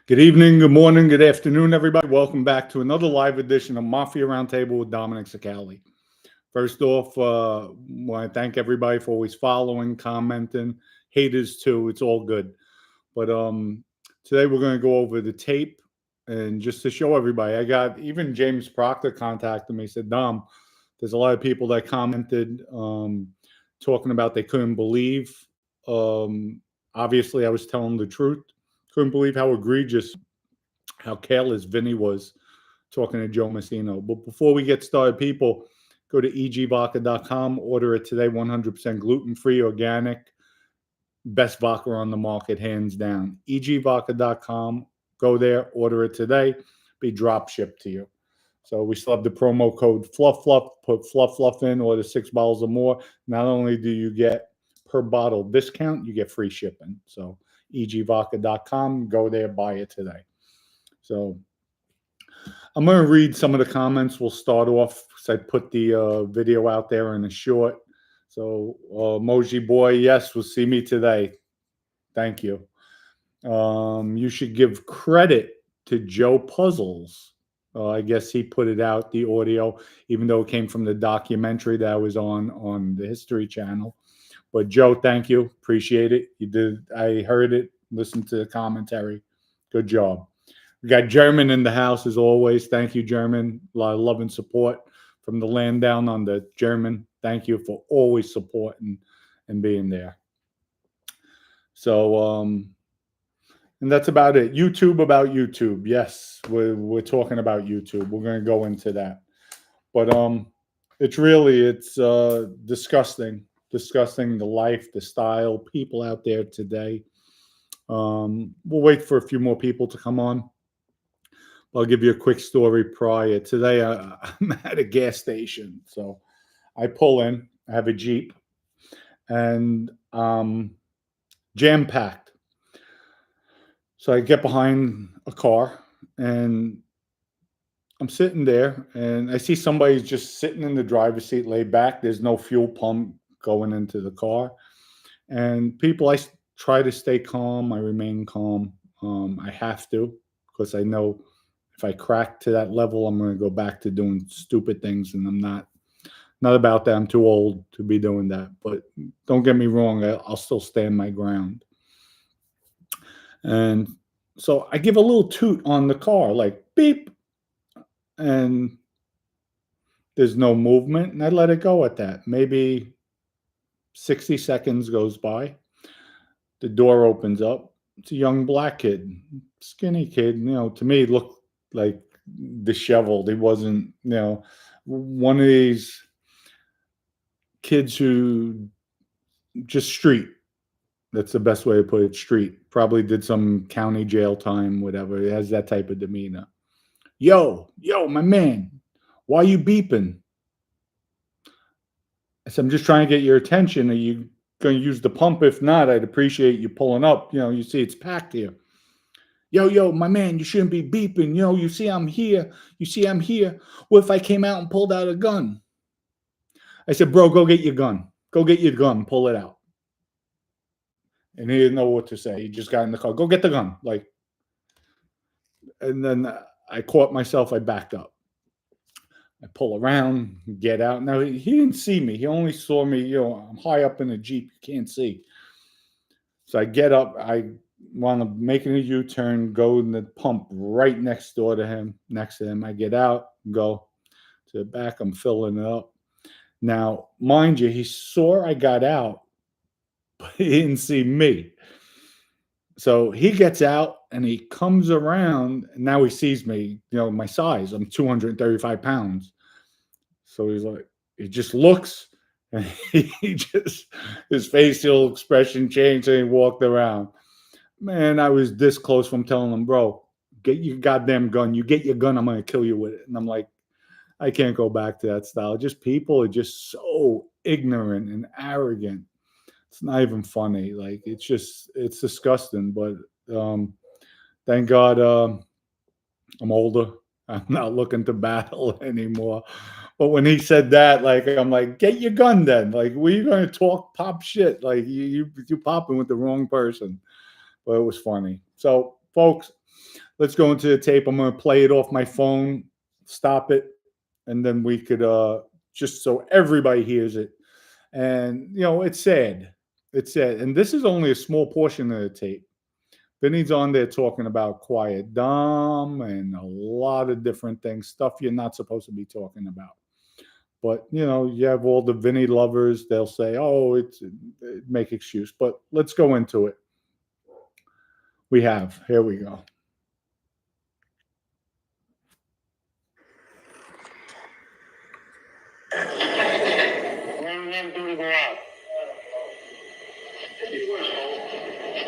Good evening, good morning, good afternoon, everybody. Welcome back to another live edition of Mafia Roundtable with Dominic Sicali. First off, I want to thank everybody for always following, commenting, haters too. It's all good. But today we're going to go over the tape, and just to show everybody, I got even James Proctor contacted me. He said, Dom, there's a lot of people that commented talking about they couldn't believe. Obviously, I was telling the truth. Couldn't believe how egregious, how careless Vinny was talking to Joe Massino. But before we get started, people, go to egvodka.com, order it today, 100% gluten-free, organic, best vodka on the market, hands down. egvodka.com, go there, order it today, be drop shipped to you. So we still have the promo code FluffFluff, put FluffFluff in, order 6 bottles or more. Not only do you get per bottle discount, you get free shipping. So egvodka.com, go there, buy it today. So I'm going to read some of the comments. We'll start off because I put the video out there in a short. So Moji Boy, yes, will see me today. Thank you. You should give credit to Joe Puzzles. I guess he put it out, the audio, even though it came from the documentary that I was on the History Channel. But Joe, thank you. Appreciate it. You did. I heard it, listened to the commentary. Good job. We got German in the house as always. Thank you, German. A lot of love and support from the land down on the German. Thank you for always supporting and being there. So, and that's about it. YouTube about YouTube. Yes, we're talking about YouTube. We're going to go into that. But it's disgusting the life, the style, people out there today. We'll wait for a few more people to come on. I'll give you a quick story prior. Today, I'm at a gas station. So I pull in, I have a Jeep, and jam-packed. So I get behind a car, and I'm sitting there, and I see somebody just sitting in the driver's seat, laid back. There's no fuel pump going into the car. And people, I try to stay calm. I remain calm. I have to, because I know if I crack to that level, I'm going to go back to doing stupid things, and I'm not about that. I'm too old to be doing that. But don't get me wrong, I'll still stand my ground. And so I give a little toot on the car, like beep, and there's no movement, and I let it go at that. Maybe 60 seconds goes by. The door opens up. It's a young black kid, skinny kid. To me, looked like disheveled. He wasn't, one of these kids who just street. That's the best way to put it, street. Probably did some county jail time, whatever. It has that type of demeanor. Yo, my man, why you beeping? I said, I'm just trying to get your attention. Are you going to use the pump? If not, I'd appreciate you pulling up. You see it's packed here. Yo, my man, you shouldn't be beeping. You see I'm here. What if I came out and pulled out a gun? I said, bro, go get your gun. Go get your gun. Pull it out. And he didn't know what to say. He just got in the car. Go get the gun. And then I caught myself. I backed up. I pull around, get out. Now, he didn't see me. He only saw me, I'm high up in a Jeep. You can't see. So I get up. I want to make a U-turn, go in the pump right next to him. I get out, go to the back. I'm filling it up. Now, mind you, he saw I got out, but he didn't see me. So he gets out and he comes around, and now he sees me, my size. I'm 235 pounds. So he just looks, and his facial expression changed, and he walked around. Man, I was this close from telling him, bro, get your goddamn gun. You get your gun, I'm going to kill you with it. And I'm like, I can't go back to that style. People are just so ignorant and arrogant. It's not even funny. It's disgusting. But thank God I'm older. I'm not looking to battle anymore. But when he said that, I'm like, get your gun then. Were you going to pop shit? You popping with the wrong person. But it was funny. So, folks, let's go into the tape. I'm going to play it off my phone, stop it, and then we could just so everybody hears it. And it's sad. It's sad, and this is only a small portion of the tape. Vinny's on there talking about Quiet Dom and a lot of different things, stuff you're not supposed to be talking about. But you have all the Vinny lovers. They'll say, "Oh, make excuse." But let's go into it. Here we go.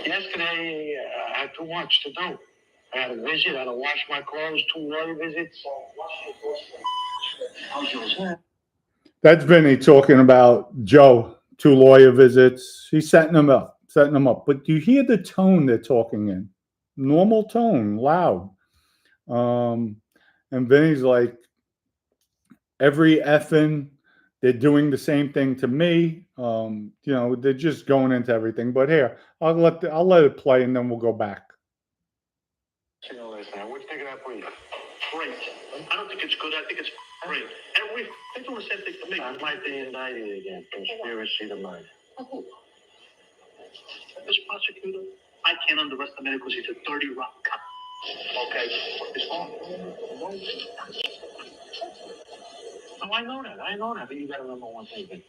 Yesterday, I had too much to do. I had a visit, I had to wash my clothes, 2 lawyer visits. How's yours? That's Vinny talking about Joe, 2 lawyer visits. He's setting them up. But you hear the tone they're talking in. Normal tone, loud. And Vinny's like, every effing, they're doing the same thing to me. They're just going into everything. But here, I'll let it play, and then we'll go back. What do you think of that brief? Great. I don't think it's good. I think it's great. They do the same thing to me. I might be indicted again. Conspiracy to murder. This prosecutor, I can't underestimate it because he's a dirty, rotten cop. Okay? It's wrong. No, I know that. But you got to remember one thing, Vinny.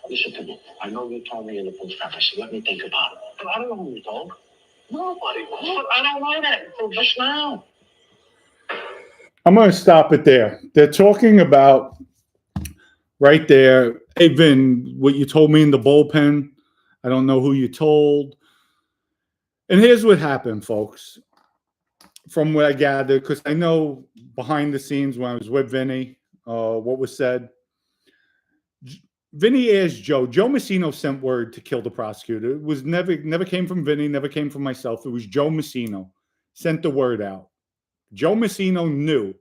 Listen to me. I know you told me in the post I said, let me think about it. But I don't know who you told. Nobody. I don't know that until just now. I'm going to stop it there. They're talking about right there. Hey, Vin, what you told me in the bullpen, I don't know who you told. And here's what happened, folks. From what I gathered, because I know behind the scenes when I was with Vinny, what was said. Vinny asked Joe. Joe Massino sent word to kill the prosecutor. It was never came from Vinny, never came from myself. It was Joe Massino sent the word out. Joe Massino knew,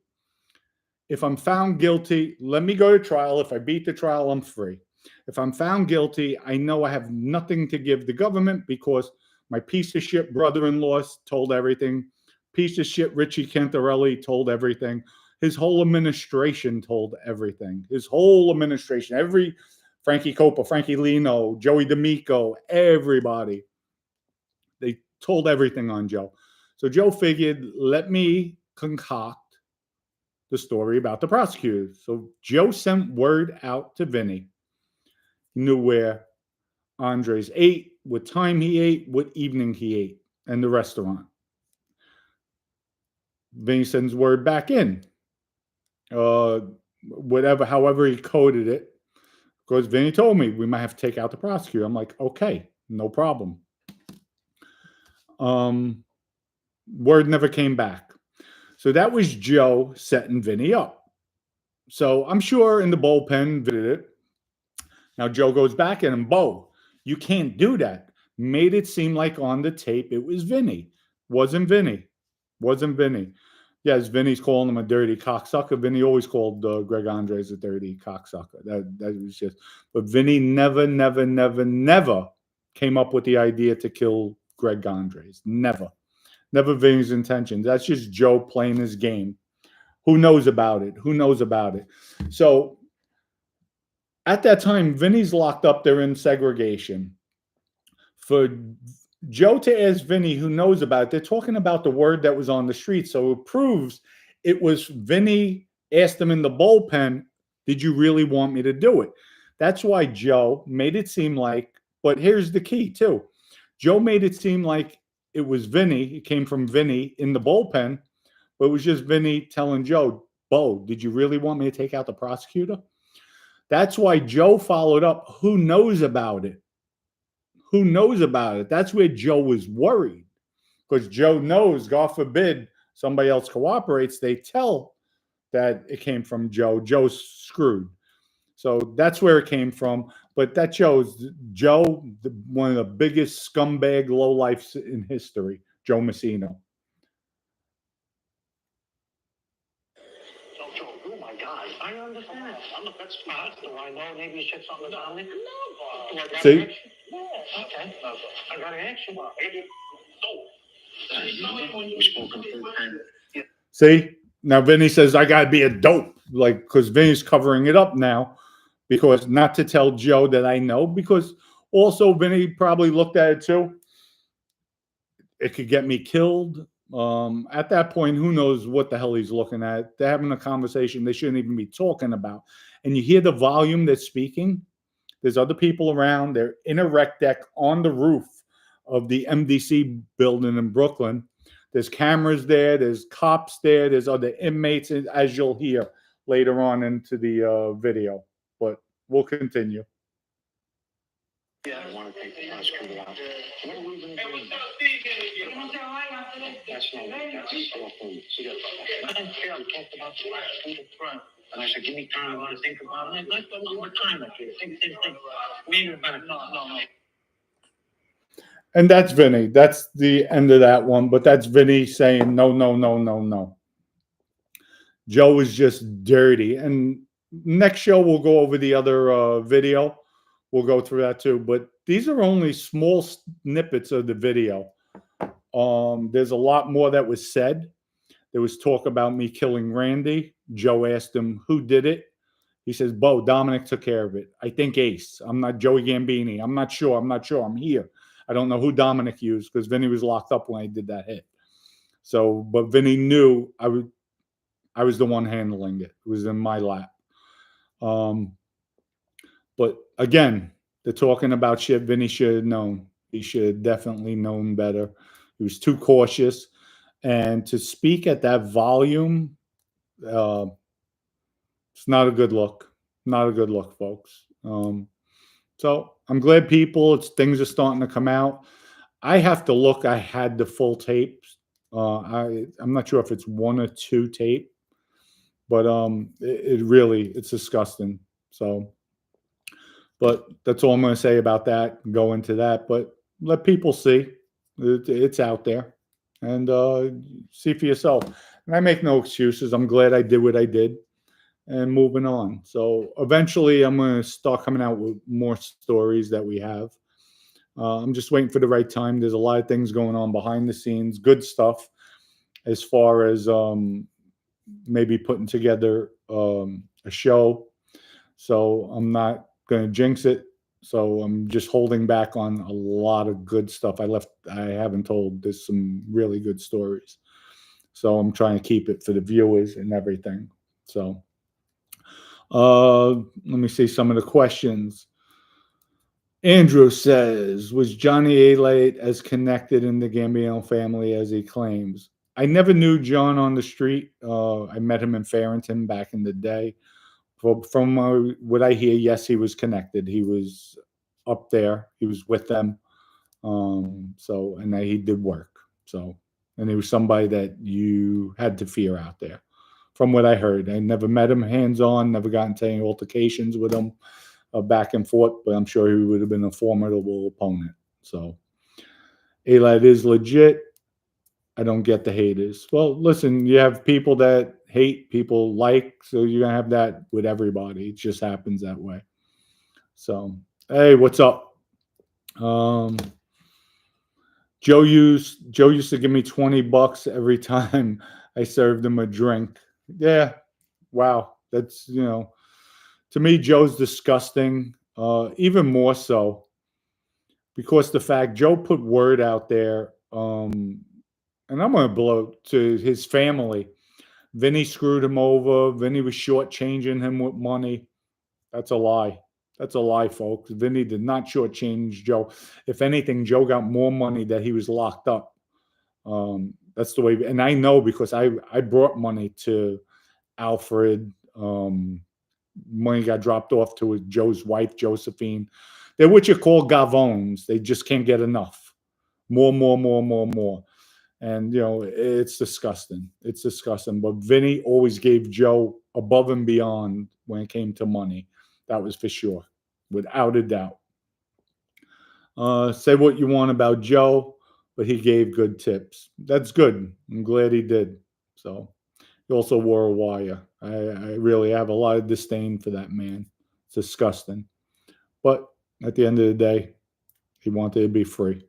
if I'm found guilty, let me go to trial. If I beat the trial, I'm free. If I'm found guilty, I know I have nothing to give the government because my piece of shit brother-in-law told everything. Piece of shit Richie Cantarelli told everything. His whole administration told everything. His whole administration, every Frankie Coppa, Frankie Lino, Joey D'Amico, everybody. They told everything on Joe. So Joe figured, let me concoct the story about the prosecutor. So Joe sent word out to Vinny. He knew where Andres ate, what time he ate, what evening he ate, and the restaurant. Vinny sends word back in. However he coded it. Because Vinny told me we might have to take out the prosecutor. I'm like, okay, no problem. Word never came back. So that was Joe setting Vinny up. So I'm sure in the bullpen, did it. Now Joe goes back at him, Bo, you can't do that. Made it seem like on the tape it was Vinny. Wasn't Vinny. Yes, Vinny's calling him a dirty cocksucker. Vinny always called Greg Andres a dirty cocksucker. That was just. But Vinny never came up with the idea to kill Greg Andres. Never Vinny's intention. That's just Joe playing his game. Who knows about it? So at that time, Vinny's locked up there in segregation. For Joe to ask Vinny, who knows about it, they're talking about the word that was on the street. So it proves it was Vinny asked him in the bullpen, did you really want me to do it? That's why Joe made it seem like, but here's the key too. Joe made it seem like it was Vinny. It came from Vinny in the bullpen, but it was just Vinny telling Joe, Bo, did you really want me to take out the prosecutor? That's why Joe followed up. Who knows about it? That's where Joe was worried, because Joe knows, God forbid, somebody else cooperates. They tell that it came from Joe. Joe's screwed. So that's where it came from. But that shows Joe, one of the biggest scumbag lowlifes in history, Joe Massino. Oh my God, I understand. That's smart. Do I know maybe you said something about me? No. See? Yeah. Okay. I got an action. No. We spoke on FaceTime. See? Now Vinny says I gotta be a dope, like, because Vinny's covering it up now, because not to tell Joe that I know, because also Vinny probably looked at it too. It could get me killed. At that point, who knows what the hell he's looking at? They're having a conversation they shouldn't even be talking about. And you hear the volume they're speaking. There's other people around. They're in a rec deck on the roof of the MDC building in Brooklyn. There's cameras there. There's cops there. There's other inmates, as you'll hear later on into the video. But we'll continue. Yeah, I want to take the prosecutor out. What are we going to do? That's not all for you. See, I didn't care. I talked about the prosecutor. And I said, give me time. I want to think about it. Let's go one more time. Think. Maybe about it. No. And that's Vinny. That's the end of that one. But that's Vinny saying no. Joe is just dirty. And next show, we'll go over the other video. We'll go through that too. But these are only small snippets of the video. There's a lot more that was said. There was talk about me killing Randy. Joe asked him who did it. He says, Bo, Dominic took care of it. I think Ace. I'm not Joey Gambini. I'm not sure. I'm here. I don't know who Dominic used because Vinny was locked up when I did that hit. So, but Vinny knew I was the one handling it. It was in my lap. But again, they're talking about shit Vinny should have known. He should have definitely known better. He was too cautious. And to speak at that volume, it's not a good look. Not a good look, folks. So I'm glad things are starting to come out. I have to look. I had the full tapes. I'm not sure if it's 1 or 2 tape, but it's disgusting. So, but that's all I'm going to say about that. Go into that, but let people see it's out there and see for yourself. And I make no excuses. I'm glad I did what I did. And moving on. So eventually I'm going to start coming out with more stories that we have. I'm just waiting for the right time. There's a lot of things going on behind the scenes, good stuff as far as maybe putting together a show. So I'm not going to jinx it. So I'm just holding back on a lot of good stuff. I haven't told. There's some really good stories. So I'm trying to keep it for the viewers and everything. So let me see some of the questions. Andrew says, was Johnny A-Late as connected in the Gambino family as he claims? I never knew John on the street. I met him in Farrington back in the day. From what I hear, yes, he was connected. He was up there. He was with them. And he did work. So, and he was somebody that you had to fear out there. From what I heard, I never met him hands-on, never got into any altercations with him back and forth, but I'm sure he would have been a formidable opponent. So, A-Lad is legit. I don't get the haters. Well, listen, you have people that hate, people like, so you're going to have that with everybody. It just happens that way. So, hey, what's up? Joe used to give me $20 every time I served him a drink. Yeah. Wow. That's, to me, Joe's disgusting. Even more so because the fact Joe put word out there, and I'm going to blow to his family. Vinny screwed him over. Vinny was shortchanging him with money. That's a lie. That's a lie, folks. Vinny did not shortchange Joe. If anything, Joe got more money that he was locked up. That's the way. And I know because I brought money to Alfred. Money got dropped off to Joe's wife, Josephine. They're what you call gavones. They just can't get enough. More. And, it's disgusting. It's disgusting. But Vinny always gave Joe above and beyond when it came to money. That was for sure, without a doubt. Say what you want about Joe, but he gave good tips. That's good. I'm glad he did. So he also wore a wire. I really have a lot of disdain for that man. It's disgusting. But at the end of the day, he wanted to be free.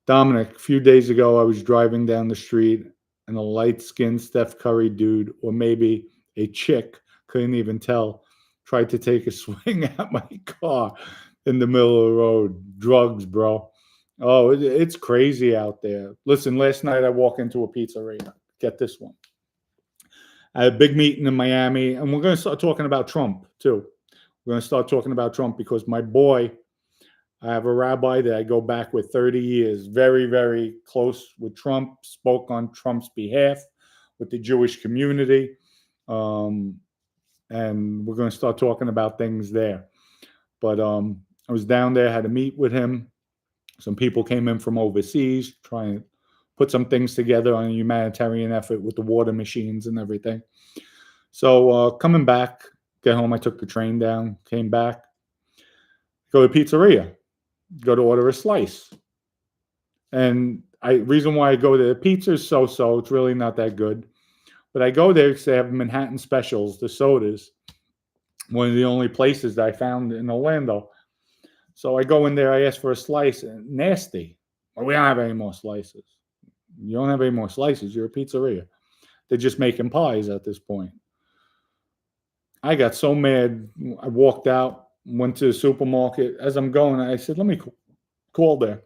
Dominic, a few days ago, I was driving down the street and a light skinned Steph Curry dude, or maybe a chick, couldn't even tell, tried to take a swing at my car in the middle of the road. Drugs, bro. Oh, it's crazy out there. Listen, last night I walked into a pizzeria. Get this one. I had a big meeting in Miami, and we're going to start talking about Trump, too. We're going to start talking about Trump because my boy, I have a rabbi that I go back with 30 years, very, very close with Trump, spoke on Trump's behalf with the Jewish community. Um, and we're going to start talking about things there. But I was down there, had to meet with him. Some people came in from overseas, trying to put some things together on a humanitarian effort with the water machines and everything. So coming back, get home, I took the train down, came back, go to pizzeria, go to order a slice. And reason why I go there, the pizza is so-so, it's really not that good. But I go there because they have Manhattan specials, the sodas. One of the only places that I found in Orlando. So I go in there, I ask for a slice, and nasty. Well, we don't have any more slices. You don't have any more slices. You're a pizzeria. They're just making pies at this point. I got so mad. I walked out, went to the supermarket. As I'm going, I said, let me call there.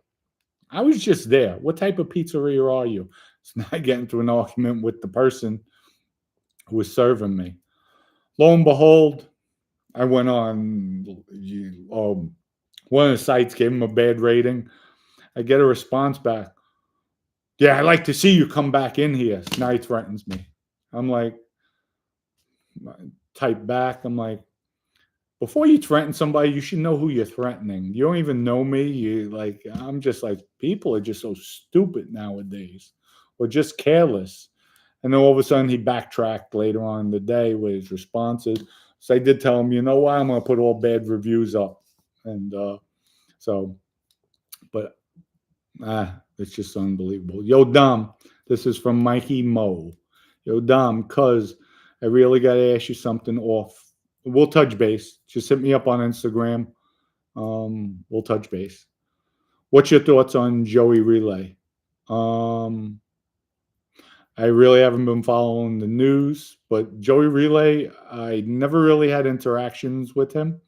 I was just there. What type of pizzeria are you? So now I get into an argument with the person who was serving me. Lo and behold, I went on one of the sites, gave him a bad rating. I get a response back. Yeah, I'd like to see you come back in here. Now he threatens me. I'm like, type back. I'm like, before you threaten somebody, you should know who you're threatening. You don't even know me. I'm just like, people are just so stupid nowadays, or just careless. And then all of a sudden he backtracked later on in the day with his responses. So I did tell him, you know what, I'm going to put all bad reviews up. And but it's just unbelievable. Yo, Dom, this is from Mikey Mo. Yo, Dom, cuz I really got to ask you something off. We'll touch base. Just hit me up on Instagram. We'll touch base. What's your thoughts on Joey Relay? I really haven't been following the news, but Joey Relay, I never really had interactions with him.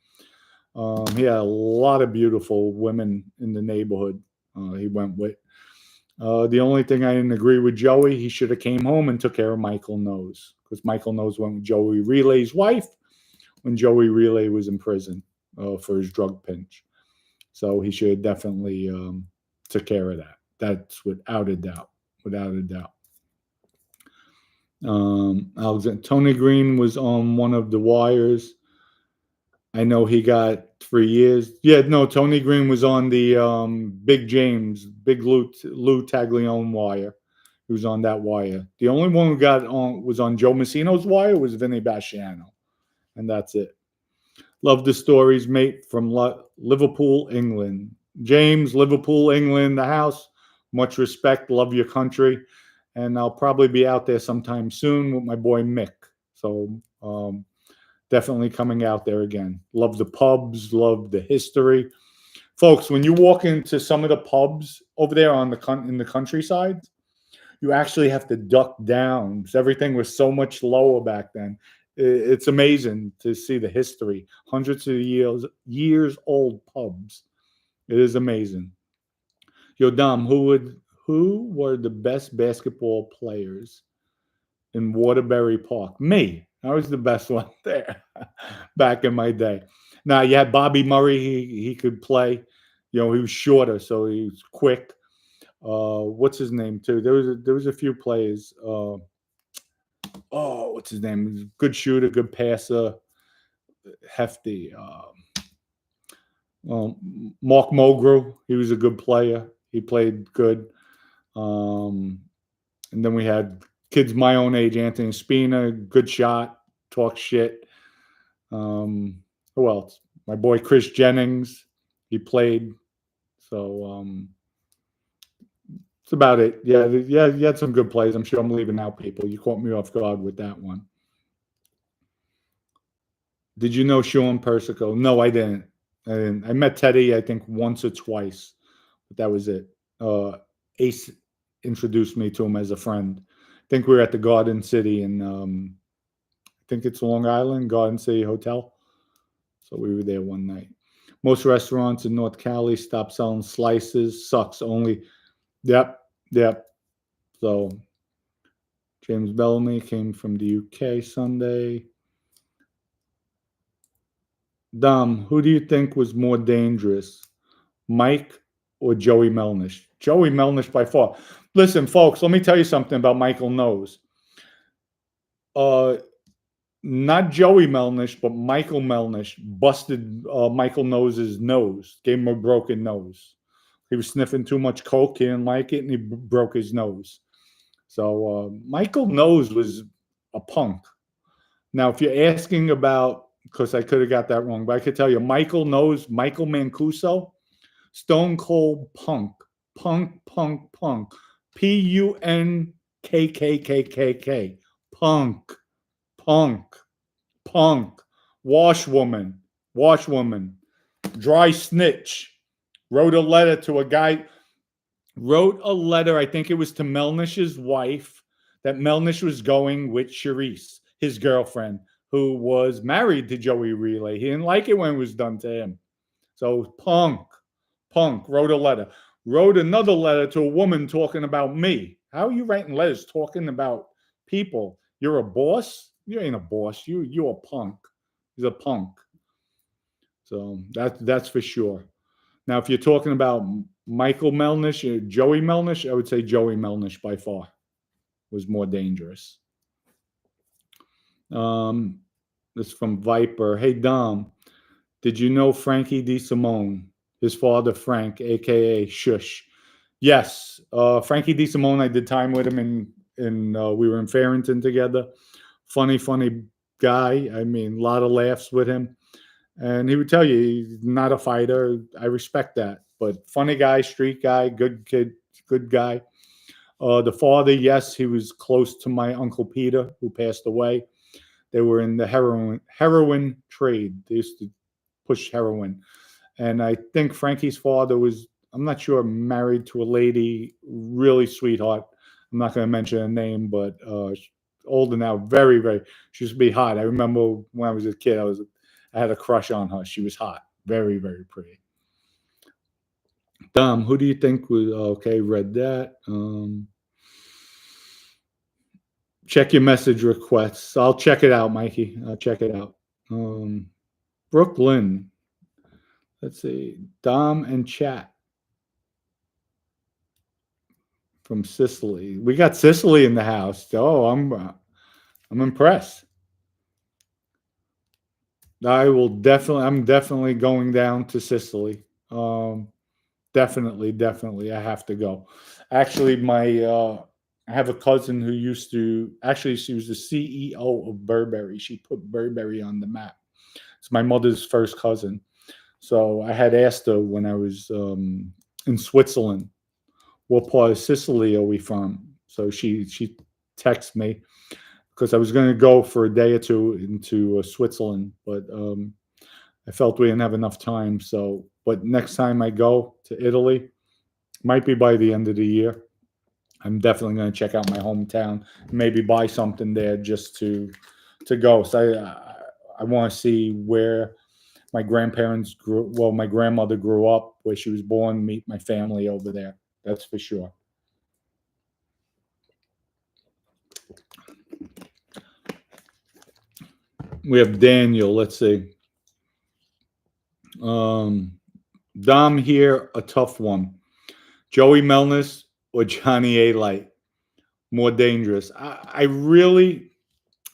He had a lot of beautiful women in the neighborhood he went with. The only thing I didn't agree with Joey, he should have came home and took care of Michael Knowles, because Michael Knowles went with Joey Relay's wife when Joey Relay was in prison for his drug pinch. So he should have definitely took care of that. That's without a doubt. Without a doubt. Tony Green was on one of the wires. I know he got 3 years. Yeah, no, Tony Green was on the Big Lou Taglione wire. He was on that wire. The only one who was on Joe Massino's wire was Vinny Basciano. And that's it. Love the stories, mate, from Liverpool, England. James, Liverpool, England, the house. Much respect. Love your country. And I'll probably be out there sometime soon with my boy Mick. So definitely coming out there again. Love the pubs. Love the history. Folks, when you walk into some of the pubs over there in the countryside, you actually have to duck down because everything was so much lower back then. It's amazing to see the history. Hundreds of years old pubs. It is amazing. Yo, Dom, who were the best basketball players in Waterbury Park? Me. I was the best one there back in my day. Now you had Bobby Murray. He could play. He was shorter, so he was quick. What's his name too? There was a few players. What's his name? He's a good shooter, good passer, hefty. Mark Mulgrew, he was a good player. He played good. And then we had kids my own age, Anthony Spina, good shot, talk shit. Who else? My boy Chris Jennings, he played. So that's about it. Yeah, you had some good plays. I'm sure I'm leaving out people. You caught me off guard with that one. Did you know Sean Persico? No, I didn't. I met Teddy, I think, once or twice, but that was it. Ace introduced me to him as a friend. I think we were at the Garden City in, I think it's Long Island, Garden City Hotel. So we were there one night. Most restaurants in North Cali stop selling slices. Sucks only. Yep, yep. So James Bellamy came from the UK Sunday. Dom, who do you think was more dangerous, Mike or Joey Melnish? Joey Melnish by far. Listen, folks, let me tell you something about Michael Nose. Not Joey Melnish, but Michael Melnish busted Michael Nose's nose, gave him a broken nose. He was sniffing too much coke, he didn't like it, and he broke his nose. So Michael Nose was a punk. Now, if you're asking about, because I could have got that wrong, but I could tell you, Michael Nose, Michael Mancuso, Stone Cold punk, punk, punk, punk, PUNKKKKK, punk, punk, punk, washwoman, washwoman, dry snitch. Wrote a letter to a guy. Wrote a letter, I think it was to Melnish's wife, that Melnish was going with Charisse, his girlfriend, who was married to Joey Relay. He didn't like it when it was done to him. So punk wrote a letter. Wrote another letter to a woman talking about me. How are you writing letters talking about people? You're a boss? You ain't a boss. You're a punk. He's a punk. So that's for sure. Now, if you're talking about Michael Melnish or Joey Melnish, I would say Joey Melnish by far was more dangerous. This is from Viper. Hey, Dom, did you know Frankie DeSimone, his father Frank, a.k.a. Shush? Yes. Frankie DeSimone, I did time with him in we were in Farrington together. Funny guy. I mean, a lot of laughs with him. And he would tell you he's not a fighter. I respect that. But funny guy, street guy, good kid, good guy. The father, yes, he was close to my Uncle Peter, who passed away. They were in the heroin trade. They used to push heroin. And I think Frankie's father was, I'm not sure, married to a lady, really sweetheart. I'm not going to mention her name, but older now, very, she used to be hot. I remember when I was a kid, I had a crush on her. She was hot. Very pretty. Dom, who do you think was okay? Read that. Check your message requests. I'll check it out, Mikey. I'll check it out. Brooklyn. Let's see. Dom and chat from Sicily. We got Sicily in the house. Oh, I'm impressed. I'm definitely going down to Sicily. Definitely, I have to go. Actually, I have a cousin who used to, actually, she was the CEO of Burberry. She put Burberry on the map. It's my mother's first cousin. So I had asked her when I was in Switzerland, what part of Sicily are we from? So she texted me, because I was going to go for a day or two into Switzerland, but I felt we didn't have enough time. So, but next time I go to Italy, might be by the end of the year, I'm definitely going to check out my hometown, maybe buy something there just to go. So I want to see where my grandparents grew. Well, my grandmother grew up, where she was born. Meet my family over there. That's for sure. We have Daniel. Let's see. Dom here, a tough one. Joey Melnis or Johnny A. Light? More dangerous. I really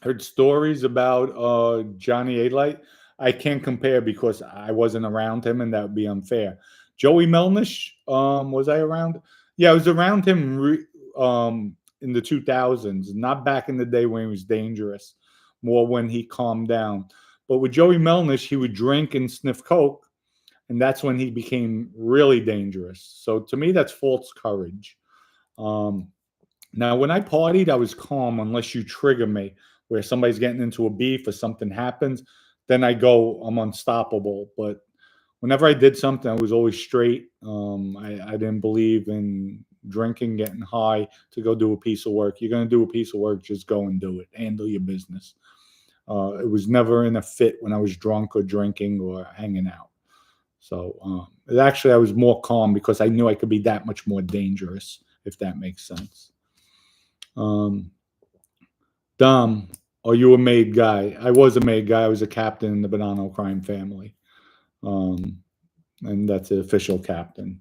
heard stories about Johnny A. Light. I can't compare because I wasn't around him, and that would be unfair. Joey Melnish, was I around? Yeah, I was around him in the 2000s, not back in the day when he was dangerous, more when he calmed down. But with Joey Melnish, he would drink and sniff coke, and that's when he became really dangerous. So to me, that's false courage. Now, when I partied, I was calm unless you trigger me, where somebody's getting into a beef or something happens. Then I'm unstoppable. But whenever I did something, I was always straight. I didn't believe in drinking, getting high to go do a piece of work. You're going to do a piece of work, just go and do it. Handle your business. It was never in a fit when I was drunk or drinking or hanging out. So actually, I was more calm because I knew I could be that much more dangerous, if that makes sense. Dom, are you a made guy? I was a made guy. I was a captain in the Bonanno crime family. And that's the official captain.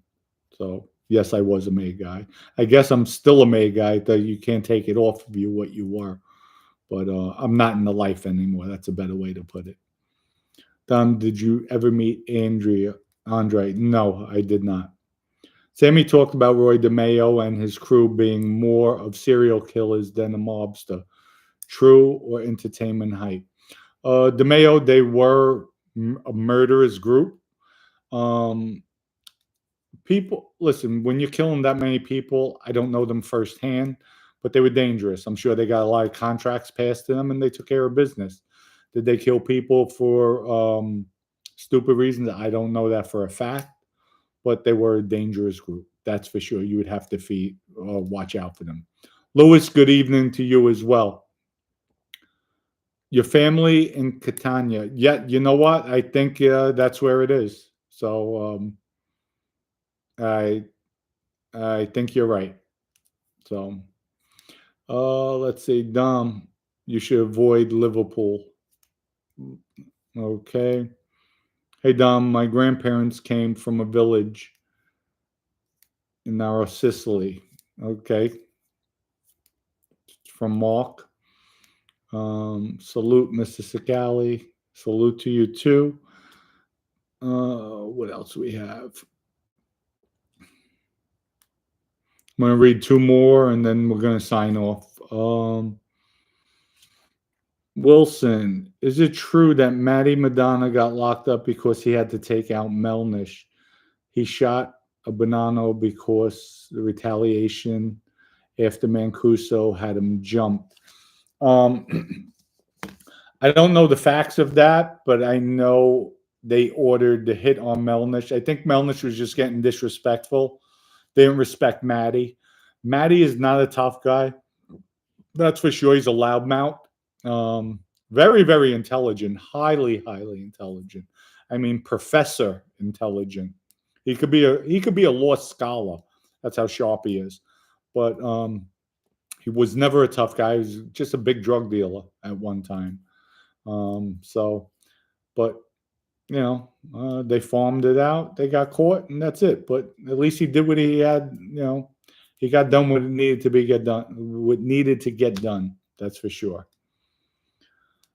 So yes, I was a made guy. I guess I'm still a made guy. That you can't take it off of you what you were, but I'm not in the life anymore. That's a better way to put it. Dom, did you ever meet Andre? No, I did not. Sammy talked about Roy DeMeo and his crew being more of serial killers than a mobster. True or entertainment hype? DeMeo, they were a murderous group. People, listen, when you're killing that many people, I don't know them firsthand, but they were dangerous. I'm sure they got a lot of contracts passed to them and they took care of business. Did they kill people for stupid reasons? I don't know that for a fact, but they were a dangerous group. That's for sure. You would have to watch out for them. Louis, good evening to you as well. Your family in Catania. Yeah, you know what? I think that's where it is. So I think you're right. So let's see. Dom, you should avoid Liverpool. Okay. Hey Dom, my grandparents came from a village in Narrow Sicily. Okay. From Mark. Salute, Mr. Sicali. Salute to you too. What else we have? I'm going to read two more and then we're going to sign off. Wilson, is it true that Matty Madonna got locked up because he had to take out Melnish? He shot a Bonanno because the retaliation after Mancuso had him jumped. I don't know the facts of that, but I know they ordered the hit on Melnish. I think Melnish was just getting disrespectful. They didn't respect Matty. Matty is not a tough guy. That's for sure. He's a loudmouth. Very, very intelligent. Highly, highly intelligent. I mean, professor intelligent. He could be a law scholar. That's how sharp he is. But he was never a tough guy. He was just a big drug dealer at one time. But they farmed it out. They got caught, and that's it. But at least he did what he had. He got done what needed to get done. That's for sure.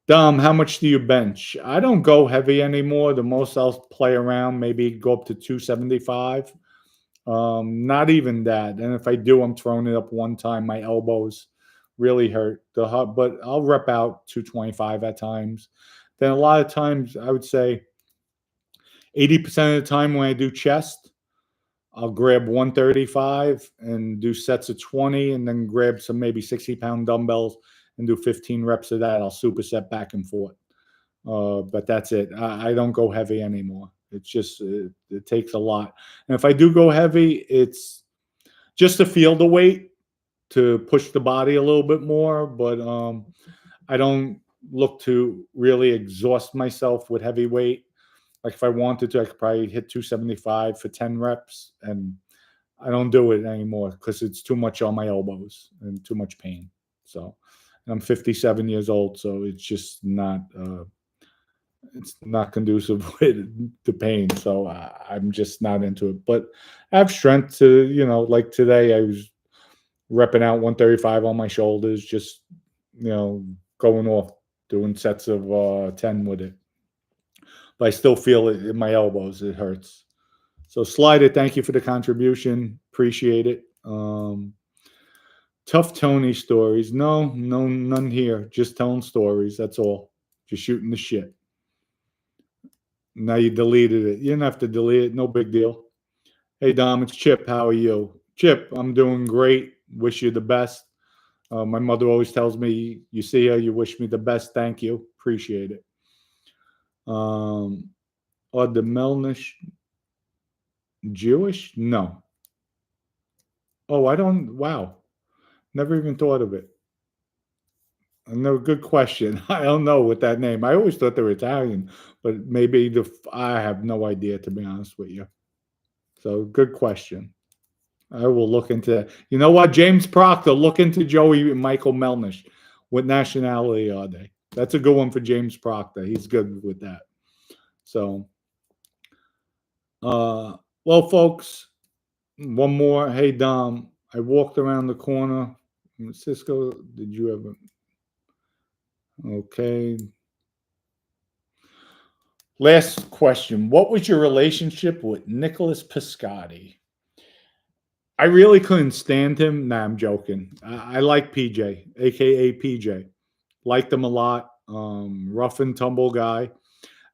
Dom, how much do you bench? I don't go heavy anymore. The most I'll play around, maybe go up to 275. Not even that. And if I do, I'm throwing it up one time. My elbows really hurt. But I'll rep out 225 at times. Then a lot of times, I would say 80% of the time when I do chest, I'll grab 135 and do sets of 20 and then grab some maybe 60-pound dumbbells and do 15 reps of that. I'll superset back and forth. But that's it. I don't go heavy anymore. It's just, it takes a lot. And if I do go heavy, it's just to feel the weight, to push the body a little bit more. But I don't look to really exhaust myself with heavy weight. Like if I wanted to, I could probably hit 275 for 10 reps. And I don't do it anymore because it's too much on my elbows and too much pain. So I'm 57 years old, so it's just not conducive with the pain. So I'm just not into it. But I have strength to, like today I was repping out 135 on my shoulders, just, going off, doing sets of 10 with it. But I still feel it in my elbows. It hurts. So Slider, thank you for the contribution. Appreciate it. Tough Tony stories. No, none here. Just telling stories. That's all. Just shooting the shit. Now you deleted it. You didn't have to delete it. No big deal. Hey, Dom, it's Chip. How are you? Chip, I'm doing great. Wish you the best. My mother always tells me, you see her, you wish me the best. Thank you. Appreciate it. Are the Melnish Jewish? No. Oh, I don't. Wow. Never even thought of it. No, good question. I don't know with that name. I always thought they were Italian, but maybe I have no idea, to be honest with you. So good question. I will look into that. You know what, James Proctor, look into Joey and Michael Melnish. What nationality are they? That's a good one for James Proctor. He's good with that. So, well, folks, one more. Hey, Dom, I walked around the corner. Cisco, did you ever? Okay. Last question. What was your relationship with Nicholas Piscotti? I really couldn't stand him. Nah, I'm joking. I like PJ, aka PJ. Liked him a lot. Rough and tumble guy.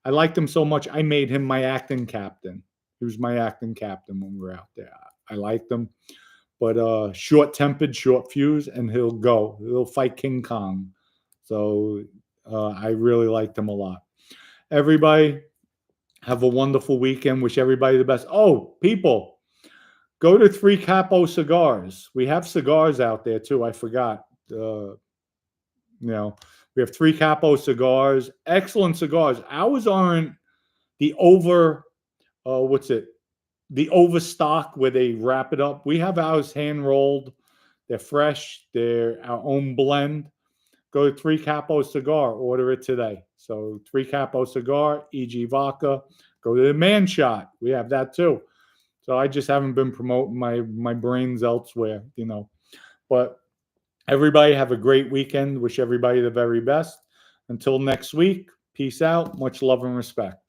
I liked him so much. I made him my acting captain. He was my acting captain when we were out there. I liked him, but short-tempered, short fuse, and he'll go. He'll fight King Kong. So I really liked him a lot. Everybody, have a wonderful weekend. Wish everybody the best. Oh, people, go to Three Capo Cigars. We have cigars out there too. I forgot. We have Three Capo Cigars. Excellent cigars. Ours aren't the the overstock where they wrap it up. We have ours hand rolled. They're fresh. They're our own blend. Go to Three Capo Cigar. Order it today. So Three Capo Cigar, E.G. Vodka. Go to the Man Shot. We have that too. So I just haven't been promoting my brains elsewhere, But everybody have a great weekend. Wish everybody the very best. Until next week, peace out. Much love and respect.